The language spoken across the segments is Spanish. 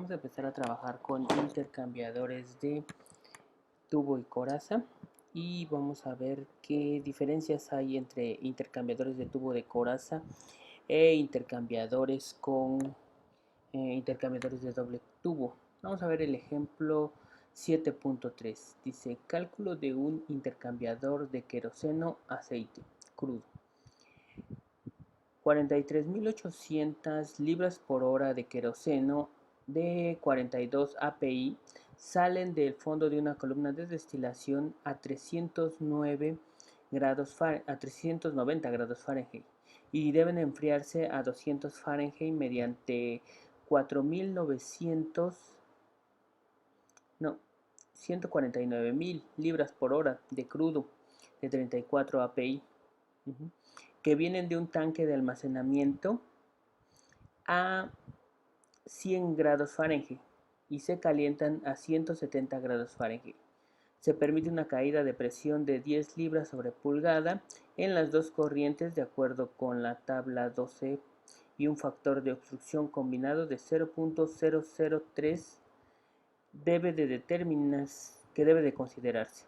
vamos a empezar a trabajar con intercambiadores de tubo y coraza y vamos a ver qué diferencias hay entre intercambiadores de tubo de coraza e intercambiadores con intercambiadores de doble tubo. Vamos a ver el ejemplo 7.3. Dice cálculo de un intercambiador de queroseno aceite crudo. 43.800 libras por hora de queroseno de 42 API salen del fondo de una columna de destilación a 390 grados Fahrenheit y deben enfriarse a 200 Fahrenheit mediante 149.000 libras por hora de crudo de 34 API. Que vienen de un tanque de almacenamiento a 100 grados Fahrenheit y se calientan a 170 grados Fahrenheit. Se permite una caída de presión de 10 libras sobre pulgada en las dos corrientes de acuerdo con la tabla 12 y un factor de obstrucción combinado de 0.003 que debe de considerarse.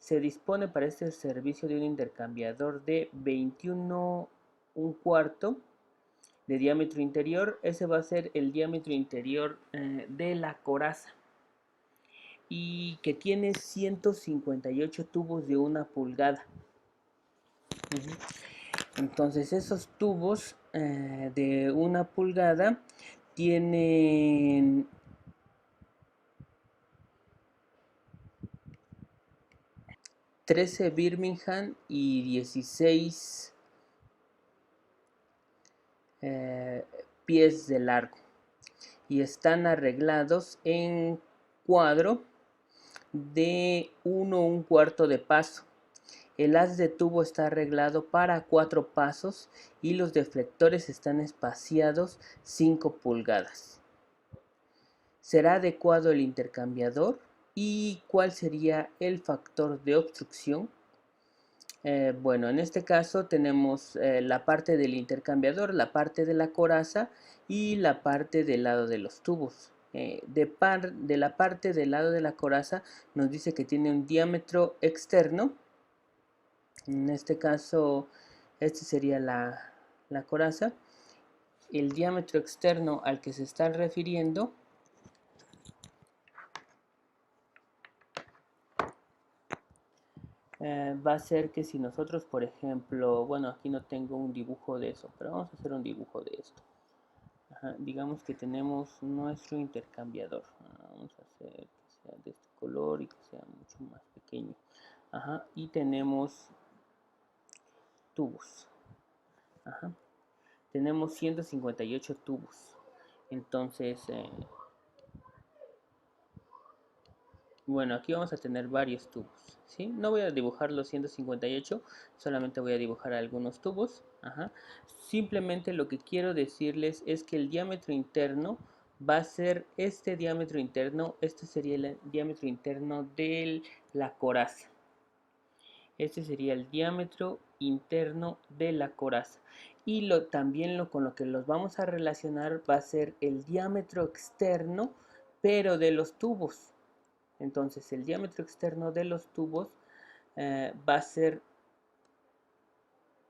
Se dispone para este servicio de un intercambiador de 21 1/4 de diámetro interior. Ese va a ser el diámetro interior de la coraza y que tiene 158 tubos de 1 pulgada. Entonces esos tubos de 1 pulgada tienen 13 Birmingham y 16 pies de largo y están arreglados en cuadro de 1 1/4 de paso. El haz de tubo está arreglado para 4 pasos y los deflectores están espaciados 5 pulgadas. ¿Será adecuado el intercambiador? ¿Y cuál sería el factor de obstrucción? Bueno, en este caso tenemos la parte del intercambiador, la parte de la coraza y la parte del lado de los tubos. De la parte del lado de la coraza nos dice que tiene un diámetro externo. En este caso, este sería la coraza. El diámetro externo al que se está refiriendo va a ser que si nosotros, por ejemplo, bueno, aquí no tengo un dibujo de eso, pero vamos a hacer un dibujo de esto. Digamos que tenemos nuestro intercambiador. Vamos a hacer que sea de este color y que sea mucho más pequeño. Y tenemos tubos. Tenemos 158 tubos. Entonces, bueno, aquí vamos a tener varios tubos, ¿sí? No voy a dibujar los 158, solamente voy a dibujar algunos tubos. Simplemente lo que quiero decirles es que el diámetro interno va a ser este diámetro interno. Este sería el diámetro interno de la coraza. Este sería el diámetro interno de la coraza. Y también con lo que los vamos a relacionar va a ser el diámetro externo, pero de los tubos. Entonces el diámetro externo de los tubos va a ser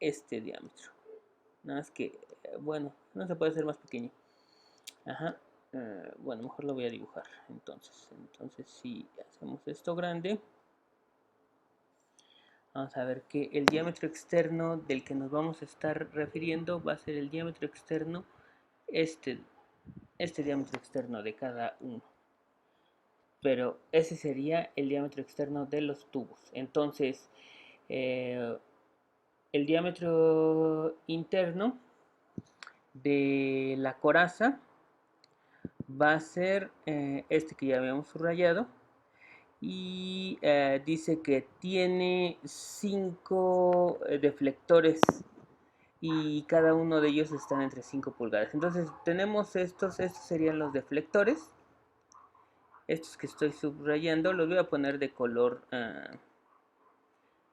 este diámetro. Nada más que, bueno, no se puede hacer más pequeño. Bueno, mejor lo voy a dibujar. Entonces si hacemos esto grande, vamos a ver que el diámetro externo del que nos vamos a estar refiriendo va a ser el diámetro externo, este diámetro externo de cada uno. Pero ese sería el diámetro externo de los tubos. Entonces, el diámetro interno de la coraza va a ser este que ya habíamos subrayado. Y dice que tiene 5 deflectores y cada uno de ellos están entre 5 pulgadas. Entonces tenemos estos serían los deflectores. Estos que estoy subrayando los voy a poner de color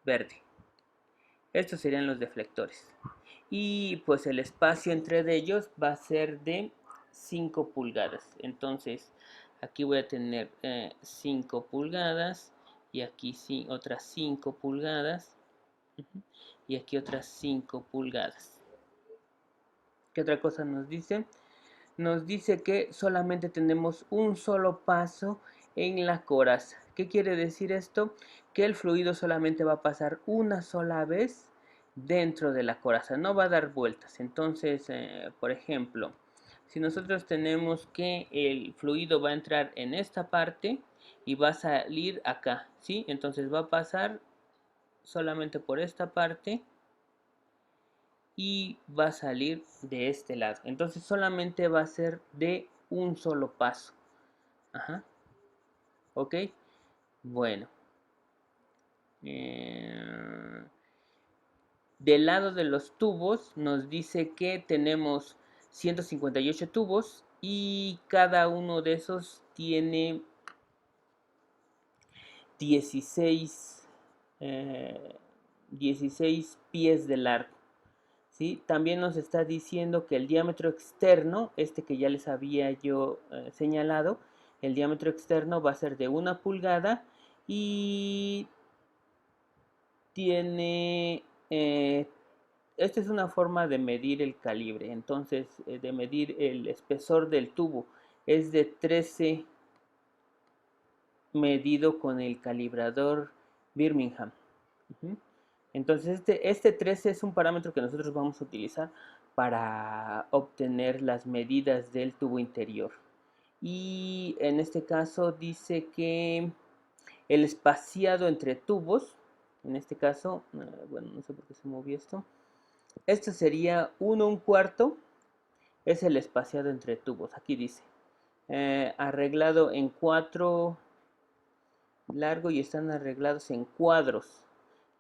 verde. Estos serían los deflectores. Y pues el espacio entre ellos va a ser de 5 pulgadas. Entonces aquí voy a tener 5 pulgadas y aquí sí, otras 5 pulgadas. Y aquí otras 5 pulgadas. ¿Qué otra cosa nos dice? Nos dice que solamente tenemos un solo paso en la coraza. ¿Qué quiere decir esto? Que el fluido solamente va a pasar una sola vez dentro de la coraza, no va a dar vueltas. Entonces, por ejemplo, si nosotros tenemos que el fluido va a entrar en esta parte y va a salir acá, ¿sí? Entonces va a pasar solamente por esta parte y va a salir de este lado. Entonces solamente va a ser de un solo paso. Ajá. Ok. Bueno. Del lado de los tubos nos dice que tenemos 158 tubos y cada uno de esos tiene 16, 16 pies de largo. ¿Sí? También nos está diciendo que el diámetro externo, este que ya les había yo señalado, el diámetro externo va a ser de 1 pulgada y tiene, esta es una forma de medir el calibre, entonces de medir el espesor del tubo, es de 13 medido con el calibrador Birmingham. Entonces este 13 es un parámetro que nosotros vamos a utilizar para obtener las medidas del tubo interior. Y en este caso dice que el espaciado entre tubos, en este caso, bueno, no sé por qué se movió esto. Esto sería 1/4, es el espaciado entre tubos. Aquí dice, arreglado en 4 largo y están arreglados en cuadros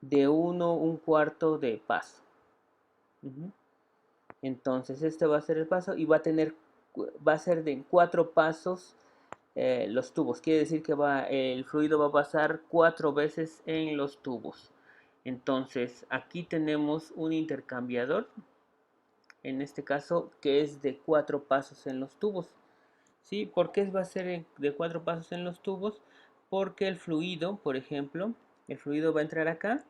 de 1/4 de paso. Entonces este va a ser el paso y va a ser de 4 pasos los tubos. Quiere decir que el fluido va a pasar 4 veces en los tubos. Entonces aquí tenemos un intercambiador, en este caso que es de 4 pasos en los tubos. ¿Sí? ¿Por qué va a ser de 4 pasos en los tubos? Porque el fluido, por ejemplo, el fluido va a entrar acá.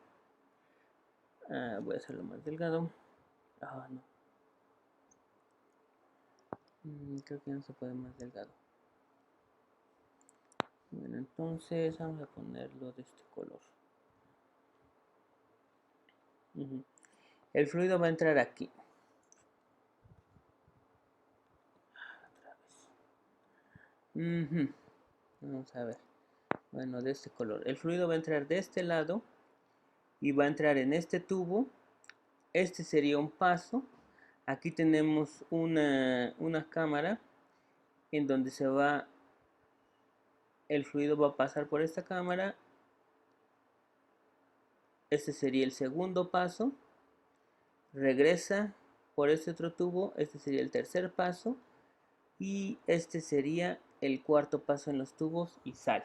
Voy a hacerlo más delgado. No. Creo que no se puede más delgado. Bueno, entonces vamos a ponerlo de este color. El fluido va a entrar aquí. Vamos a ver. Bueno, de este color. El fluido va a entrar de este lado y va a entrar en este tubo. Este sería un paso. Aquí tenemos una cámara en donde el fluido va a pasar por esta cámara. Este sería el segundo paso. Regresa por este otro tubo. Este sería el tercer paso. Y este sería el cuarto paso en los tubos y sale.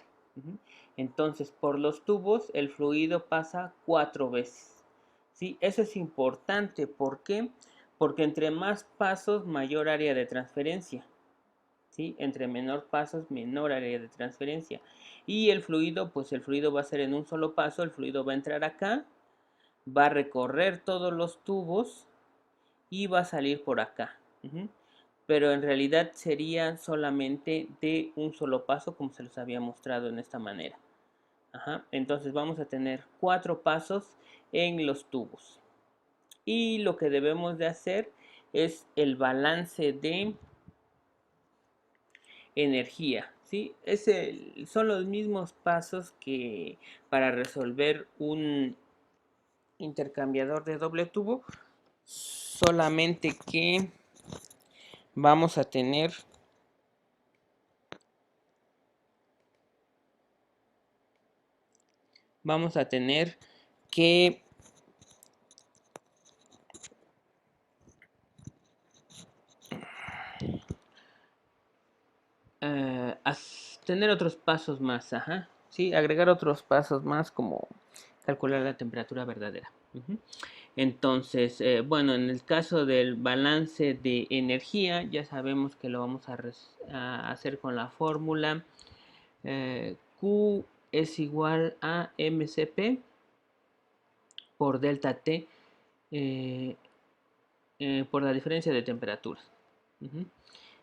Entonces, por los tubos el fluido pasa 4 veces. ¿Sí? Eso es importante. ¿Por qué? Porque entre más pasos, mayor área de transferencia. ¿Sí? Entre menor pasos, menor área de transferencia. Y el fluido, pues el fluido va a ser en un solo paso. El fluido va a entrar acá, va a recorrer todos los tubos y va a salir por acá. Pero en realidad sería solamente de un solo paso, como se les había mostrado en esta manera. Entonces vamos a tener 4 pasos en los tubos. Y lo que debemos de hacer es el balance de energía. ¿Sí? Son los mismos pasos que para resolver un intercambiador de doble tubo, solamente que vamos a tener que tener otros pasos más, ¿sí? Agregar otros pasos más como calcular la temperatura verdadera. Entonces, bueno, en el caso del balance de energía, ya sabemos que lo vamos a hacer con la fórmula Q es igual a mCp por delta T por la diferencia de temperaturas.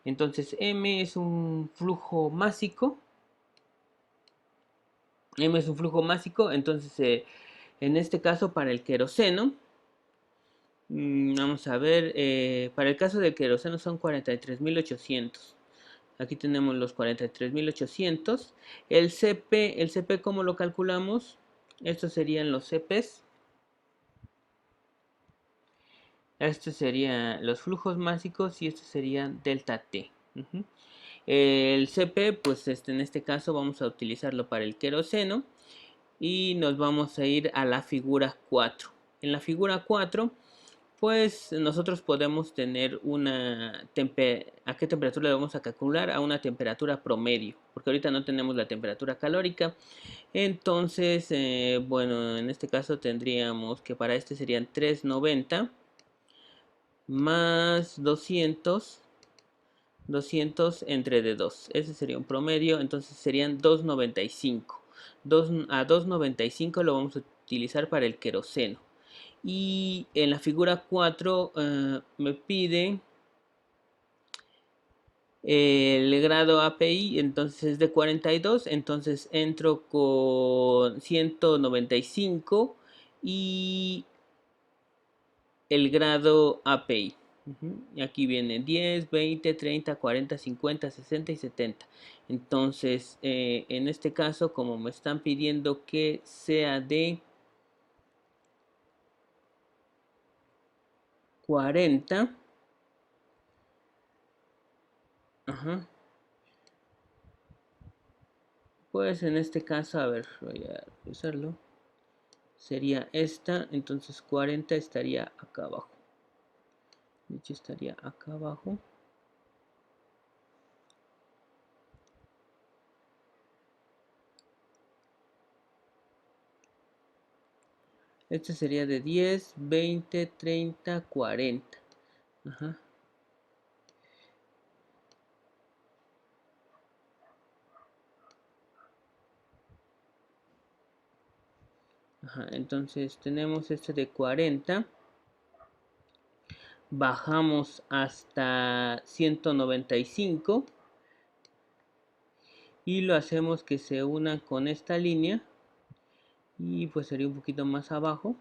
Entonces, M es un flujo másico. Entonces, en este caso, para el queroseno, vamos a ver, para el caso del queroseno son 43.800. Aquí tenemos los 43.800. El CP, ¿cómo lo calculamos? Estos serían los CPs. Estos serían los flujos másicos y estos serían delta T. El CP, pues en este caso vamos a utilizarlo para el queroseno y nos vamos a ir a la figura 4. En la figura 4, pues nosotros podemos tener ¿a qué temperatura le vamos a calcular? A una temperatura promedio, porque ahorita no tenemos la temperatura calórica. Entonces, bueno, en este caso tendríamos que para este serían 390 más 200 entre de 2. Ese sería un promedio, entonces serían 295. A 295 lo vamos a utilizar para el queroseno. Y en la figura 4 me pide el grado API, entonces es de 42, entonces entro con 195 y el grado API. Y aquí viene 10, 20, 30, 40, 50, 60 y 70. Entonces, en este caso, como me están pidiendo que sea de 40, pues en este caso, a ver, voy a usarlo. Sería esta, entonces 40 estaría acá abajo. De hecho, estaría acá abajo. Este sería de 10, 20, 30, 40. Ajá. Entonces tenemos este de 40. Bajamos hasta 195. Y lo hacemos que se una con esta línea. Y pues sería un poquito más abajo.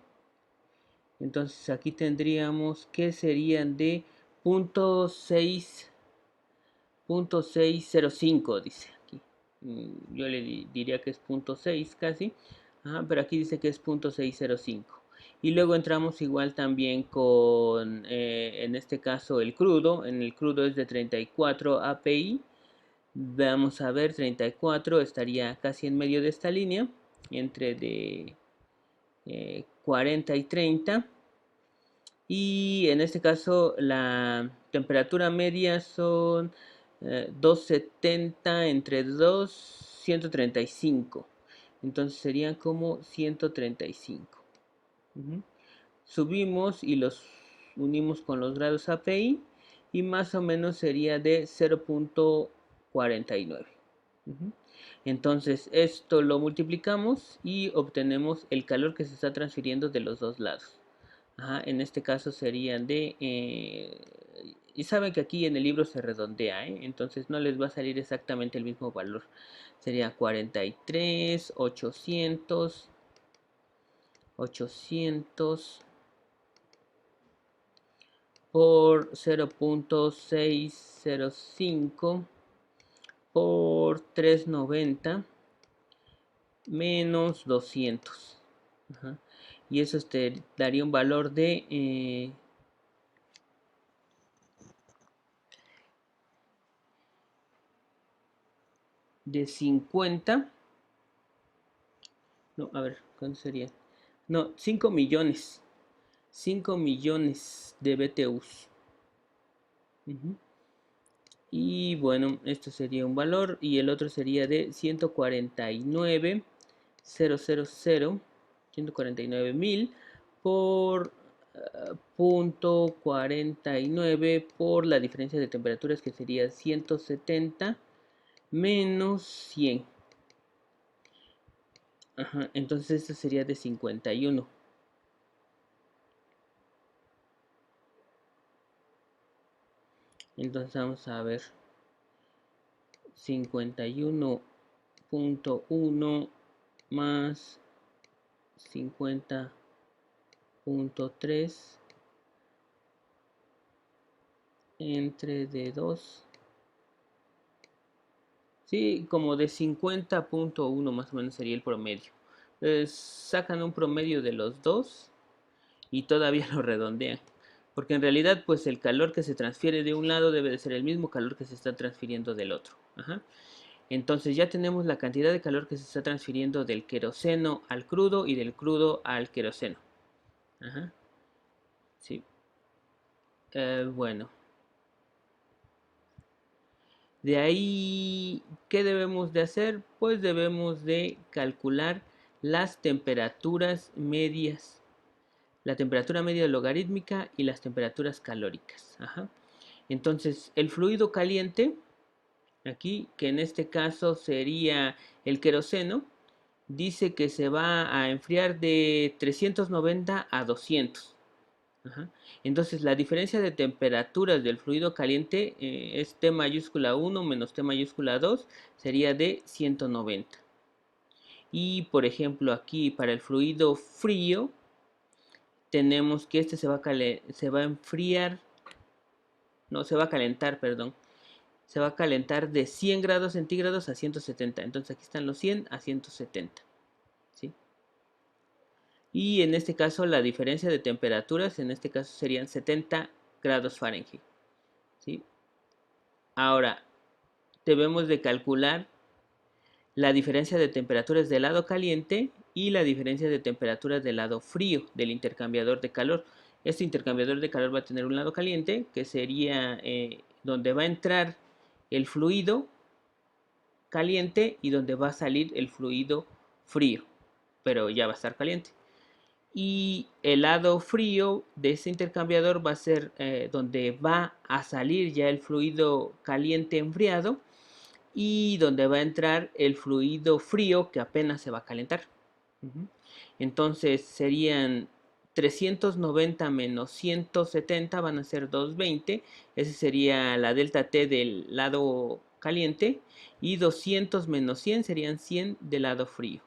Entonces aquí tendríamos que serían de 0.605, dice aquí. Yo le diría que es 0.6 casi. Pero aquí dice que es 0.605. Y luego entramos igual también con, en este caso, el crudo. En el crudo es de 34 API. Vamos a ver, 34 estaría casi en medio de esta línea, entre de 40 y 30. Y en este caso la temperatura media son 270 entre 2, 135. Entonces serían como 135. Subimos y los unimos con los grados API y más o menos sería de 0.49. Entonces esto lo multiplicamos y obtenemos el calor que se está transfiriendo de los dos lados. En este caso serían de... y saben que aquí en el libro se redondea, entonces no les va a salir exactamente el mismo valor. Sería 43, 800 por 0.605 por 390 menos 200. Y eso te daría un valor de 50. No, a ver, ¿cuánto sería? No, 5 millones. 5 millones de BTUs. Y bueno, esto sería un valor y el otro sería de 149.000 por punto 49 por la diferencia de temperaturas, que sería 170 menos 100. Ajá, entonces esto sería de 51. Entonces vamos a ver, 51.1 más 50.3 entre de 2. Sí, como de 50.1 más o menos sería el promedio. Entonces sacan un promedio de los dos y todavía lo redondean. Porque en realidad pues el calor que se transfiere de un lado debe de ser el mismo calor que se está transfiriendo del otro. Ajá. Entonces ya tenemos la cantidad de calor que se está transfiriendo del queroseno al crudo y del crudo al queroseno. Ajá. Sí. Bueno. De ahí, ¿qué debemos de hacer? Pues debemos de calcular las temperaturas medias, la temperatura media logarítmica y las temperaturas calóricas. Ajá. Entonces, el fluido caliente, aquí, que en este caso sería el queroseno, dice que se va a enfriar de 390 a 200. Ajá. Entonces, la diferencia de temperaturas del fluido caliente es T mayúscula 1 menos T mayúscula 2, sería de 190. Y, por ejemplo, aquí para el fluido frío, tenemos que este se va a enfriar, no, se va a calentar, perdón. Se va a calentar de 100 grados centígrados a 170. Entonces, aquí están los 100 a 170. ¿Sí? Y en este caso, la diferencia de temperaturas, en este caso serían 70 grados Fahrenheit. ¿Sí? Ahora, debemos de calcular la diferencia de temperaturas del lado caliente y la diferencia de temperaturas del lado frío del intercambiador de calor. Este intercambiador de calor va a tener un lado caliente, que sería donde va a entrar el fluido caliente y donde va a salir el fluido frío, pero ya va a estar caliente. Y el lado frío de ese intercambiador va a ser donde va a salir ya el fluido caliente enfriado y donde va a entrar el fluido frío que apenas se va a calentar. Entonces serían 390 menos 170 van a ser 220. Esa sería la delta T del lado caliente. Y 200 menos 100 serían 100 del lado frío.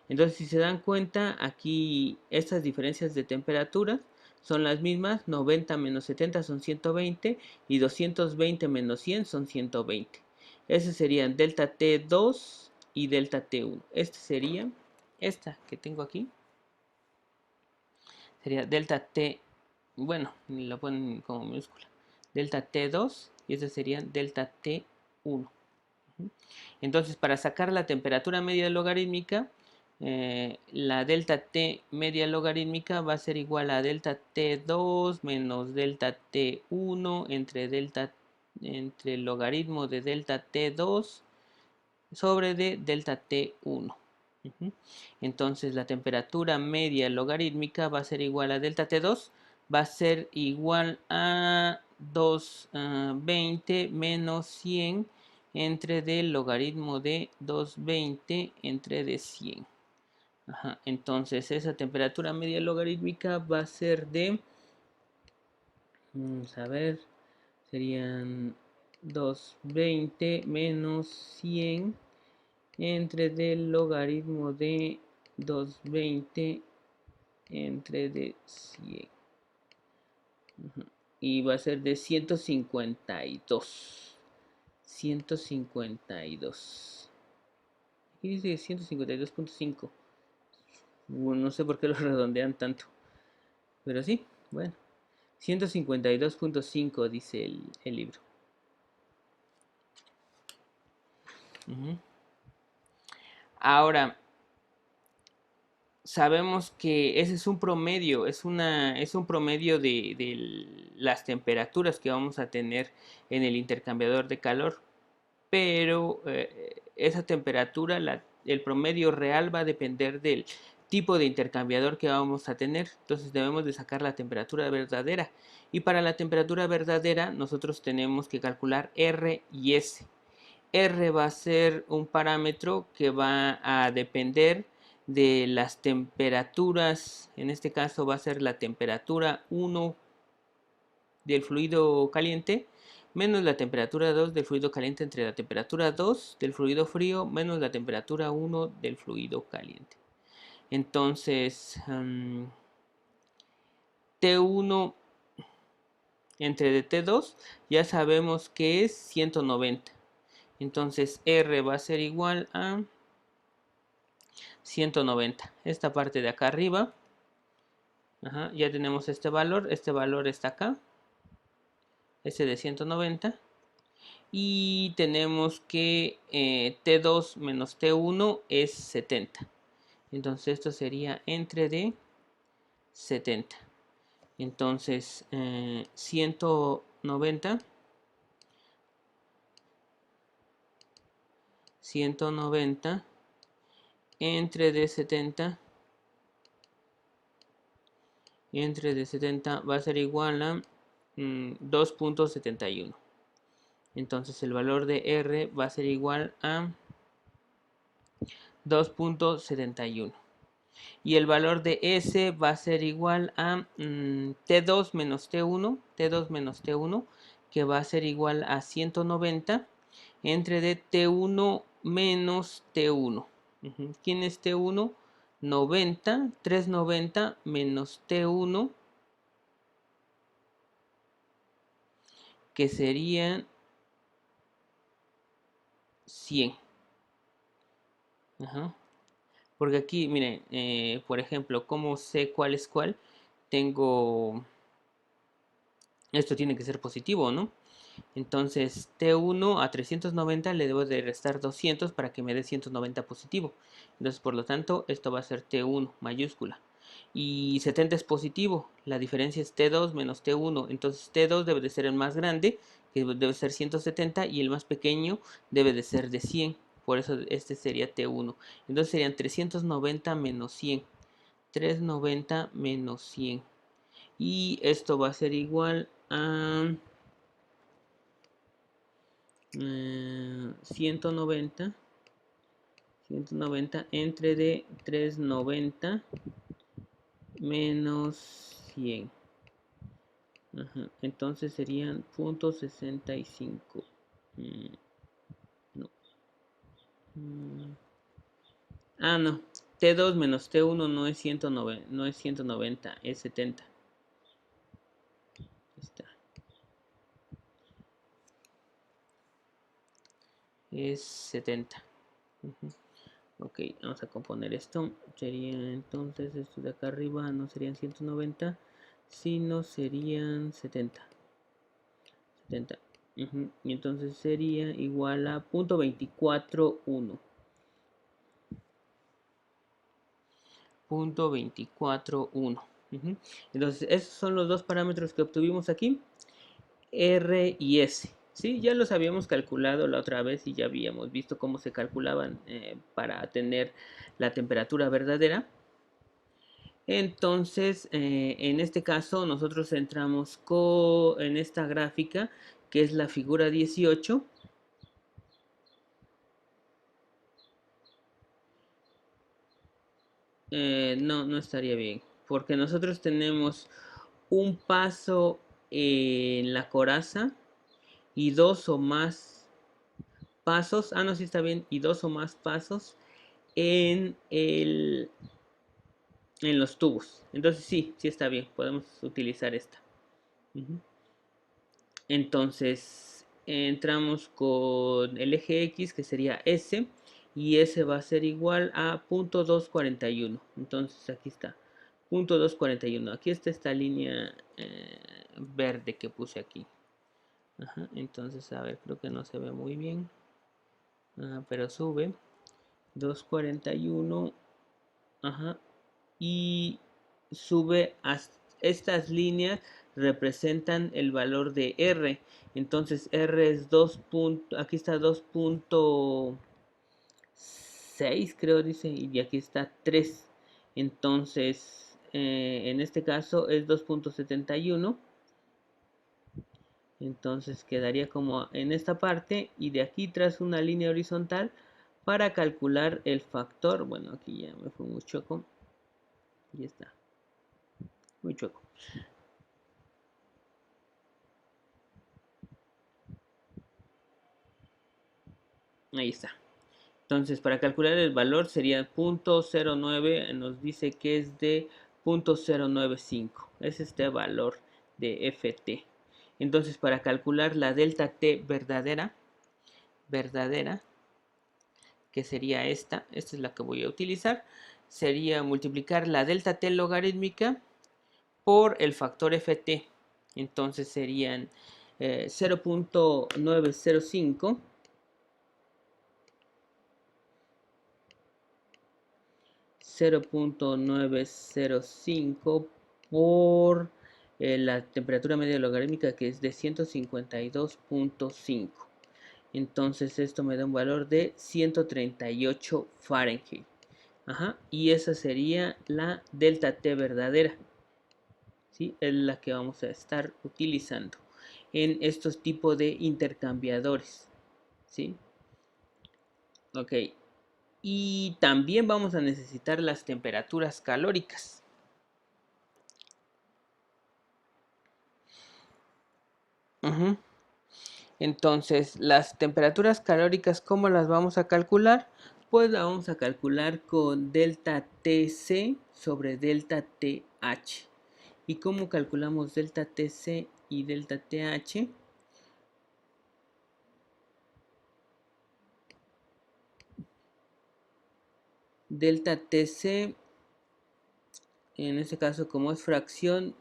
Entonces, si se dan cuenta, aquí estas diferencias de temperatura son las mismas. 90 menos 70 son 120 y 220 menos 100 son 120. Esas serían delta T2 y delta T1. Este sería, esta que tengo aquí, sería delta T, bueno, lo ponen como minúscula, delta T2 y esta sería delta T1. Entonces, para sacar la temperatura media logarítmica, la delta T media logarítmica va a ser igual a delta T2 menos delta T1 entre el logaritmo de delta T2 sobre de delta T1. Entonces, la temperatura media logarítmica va a ser igual a delta T2, va a ser igual a 220 menos 100 entre del logaritmo de 220 entre de 100. Ajá, entonces esa temperatura media logarítmica va a ser de, vamos a ver, serían 220 menos 100 entre del logaritmo de 220 entre de 100. Y va a ser de 152. 152. Aquí dice 152.5. Bueno, no sé por qué lo redondean tanto. Pero sí, bueno. 152.5 dice el libro. Ahora, sabemos que ese es un promedio, es un promedio de las temperaturas que vamos a tener en el intercambiador de calor, pero esa temperatura, el promedio real va a depender tipo de intercambiador que vamos a tener. Entonces debemos de sacar la temperatura verdadera. Y para la temperatura verdadera nosotros tenemos que calcular R y S. R va a ser un parámetro que va a depender de las temperaturas. En este caso va a ser la temperatura 1 del fluido caliente menos la temperatura 2 del fluido caliente entre la temperatura 2 del fluido frío menos la temperatura 1 del fluido caliente. Entonces, T1 entre T2 ya sabemos que es 190. Entonces R va a ser igual a 190. Esta parte de acá arriba, ya tenemos este valor está acá, ese de 190. Y tenemos que T2 menos T1 es 70. Entonces esto sería entre D 70. Entonces 190 entre D70 va a ser igual a 2.71. Entonces el valor de R va a ser igual a 2.71. Y el valor de S va a ser igual a T2 menos T1, que va a ser igual a 190 entre de T1 menos T1. ¿Quién es T1? 90, 390 menos T1, que serían 100. Porque aquí, miren, por ejemplo, ¿cómo sé cuál es cuál? Tengo... Esto tiene que ser positivo, ¿no? Entonces T1 a 390 le debo de restar 200 para que me dé 190 positivo. Entonces, por lo tanto, esto va a ser T1 mayúscula. Y 70 es positivo. La diferencia es T2 menos T1. Entonces T2 debe de ser el más grande, que debe ser 170, y el más pequeño debe de ser de 100. Por eso este sería T1. Entonces serían 390 menos 100. 390 menos 100. Y esto va a ser igual a 190 entre de 390 menos 100. Entonces serían .65. No. No. T2 menos T1 no es 190, no es 190, es 70. Está. Es 70. Ok, vamos a componer esto. Sería entonces esto de acá arriba, no serían 190, sino serían 70. Y entonces sería igual a .241. Entonces esos son los dos parámetros que obtuvimos aquí, R y S. Sí, ya los habíamos calculado la otra vez y ya habíamos visto cómo se calculaban para tener la temperatura verdadera. Entonces, en este caso, nosotros entramos en esta gráfica, que es la figura 18. No estaría bien, porque nosotros tenemos un paso en la coraza y dos o más pasos, no, sí está bien, y dos o más pasos en los tubos. Entonces sí está bien, podemos utilizar esta. Entonces entramos con el eje X, que sería S, y S va a ser igual a .241. Entonces aquí está, .241. Aquí está esta línea verde que puse aquí. Entonces, a ver, creo que no se ve muy bien. Pero sube 241. Y sube hasta estas líneas representan el valor de R. Entonces R es 2. Aquí está 2.6, creo, dice, y aquí está 3. Entonces, en este caso es 2.71. Entonces quedaría como en esta parte y de aquí trazo una línea horizontal para calcular el factor. Bueno, aquí ya me fue muy chueco. Y está, muy chueco. Ahí está. Entonces, para calcular el valor sería 0.09, nos dice que es de 0.095. Es este valor de Ft. Entonces, para calcular la delta T verdadera, que sería esta es la que voy a utilizar, sería multiplicar la delta T logarítmica por el factor Ft. Entonces serían 0.905 0.905 por la temperatura media logarítmica, que es de 152.5. Entonces esto me da un valor de 138 Fahrenheit. Ajá, y esa sería la delta T verdadera. ¿Sí? Es la que vamos a estar utilizando en estos tipos de intercambiadores. ¿Sí? Ok. Y también vamos a necesitar las temperaturas calóricas. Entonces, las temperaturas calóricas, ¿cómo las vamos a calcular? Pues la vamos a calcular con delta Tc sobre delta Th. ¿Y cómo calculamos delta Tc y delta Th? Delta Tc, en este caso como es fracción,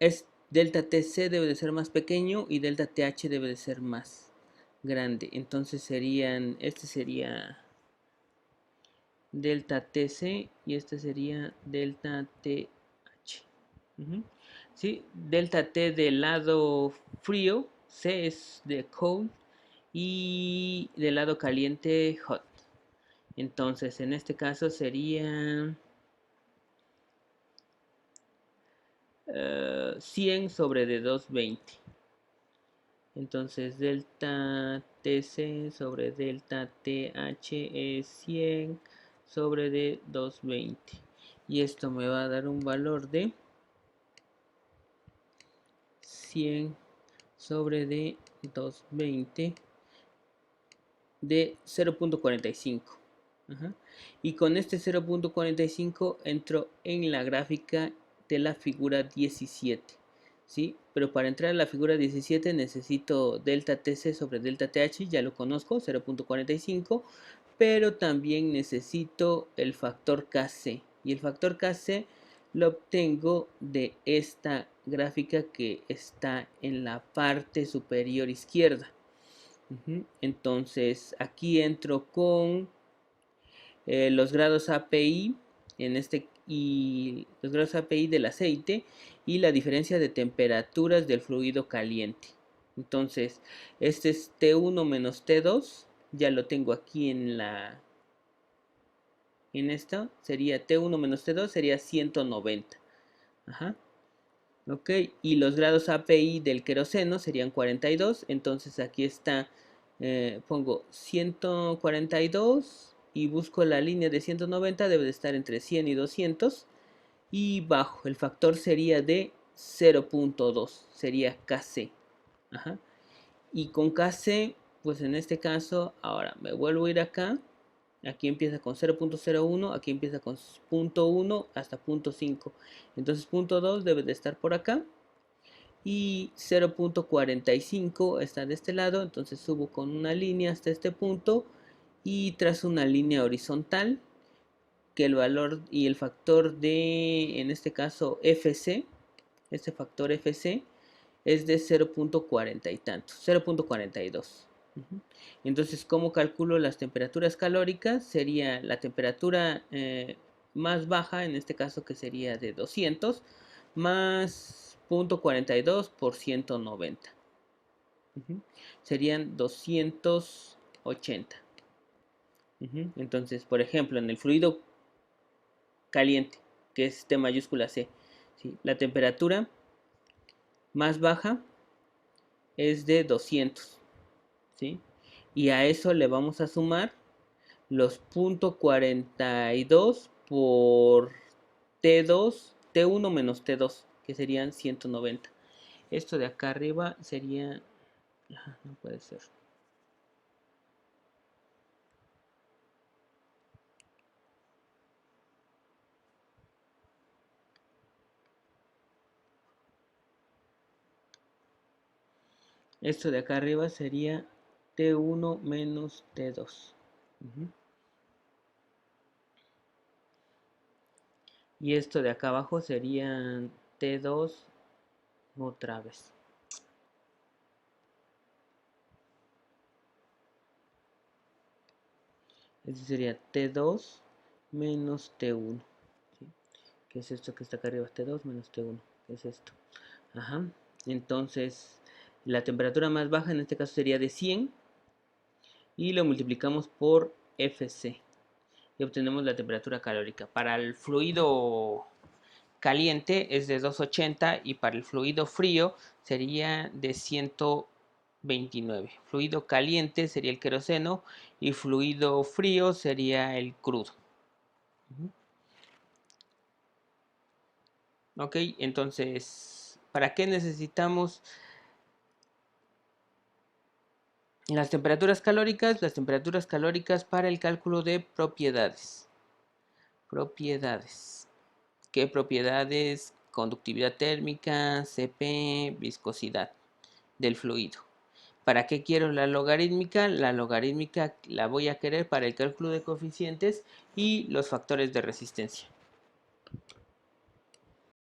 es delta Tc debe de ser más pequeño y delta Th debe de ser más grande. Entonces serían, este sería delta Tc y este sería delta Th. ¿Sí? Delta T del lado frío, C es de cold y del lado caliente hot. Entonces en este caso sería 100 sobre de 220. Entonces delta Tc sobre delta Th es 100 sobre de 220. Y esto me va a dar un valor de 100 sobre de 220 de 0.45. Y con este 0.45 entro en la gráfica de la figura 17. ¿Sí? Pero para entrar a la figura 17 necesito delta Tc sobre delta Th, ya lo conozco, 0.45, pero también necesito el factor Kc. Y el factor Kc lo obtengo de esta gráfica que está en la parte superior izquierda. Entonces aquí entro con los grados API y los grados API del aceite y la diferencia de temperaturas del fluido caliente. Entonces este es T1 menos T2, ya lo tengo aquí en esta, sería T1 menos T2 sería 190. Ajá. Ok, y los grados API del queroseno serían 42, entonces aquí está, pongo 142 y busco la línea de 190, debe de estar entre 100 y 200, y bajo, el factor sería de 0.2, sería Kc. Ajá. Y con Kc, pues en este caso, ahora me vuelvo a ir acá. Aquí empieza con 0.01, aquí empieza con 0.1 hasta 0.5. Entonces 0.2 debe de estar por acá. Y 0.45 está de este lado. Entonces subo con una línea hasta este punto. Y trazo una línea horizontal. Que el valor y el factor de, en este caso, Fc. Este factor Fc es de 0.40 y tantos, 0.42. Entonces, ¿cómo calculo las temperaturas calóricas? Sería la temperatura más baja, en este caso que sería de 200, más 0.42 por 190. Serían 280. Entonces, por ejemplo, en el fluido caliente, que es T mayúscula C, ¿sí? La temperatura más baja es de 200, ¿sí? Y a eso le vamos a sumar los 0.42 por T2, T1 menos T2, que serían 190. Esto de acá arriba sería... no puede ser. Esto de acá arriba sería T1 menos T2. Y esto de acá abajo sería T2 otra vez. Este sería T2 menos T1. ¿Sí? ¿Qué es esto que está acá arriba? T2 menos T1. ¿Qué es esto? Ajá. Entonces, la temperatura más baja en este caso sería de 100 y lo multiplicamos por Fc y obtenemos la temperatura calórica. Para el fluido caliente es de 280 y para el fluido frío sería de 129. Fluido caliente sería el queroseno y fluido frío sería el crudo. Ok, entonces, ¿para qué necesitamos las temperaturas calóricas? Las temperaturas calóricas para el cálculo de propiedades. Propiedades. ¿Qué propiedades? Conductividad térmica, Cp, viscosidad del fluido. ¿Para qué quiero la logarítmica? La logarítmica la voy a querer para el cálculo de coeficientes y los factores de resistencia.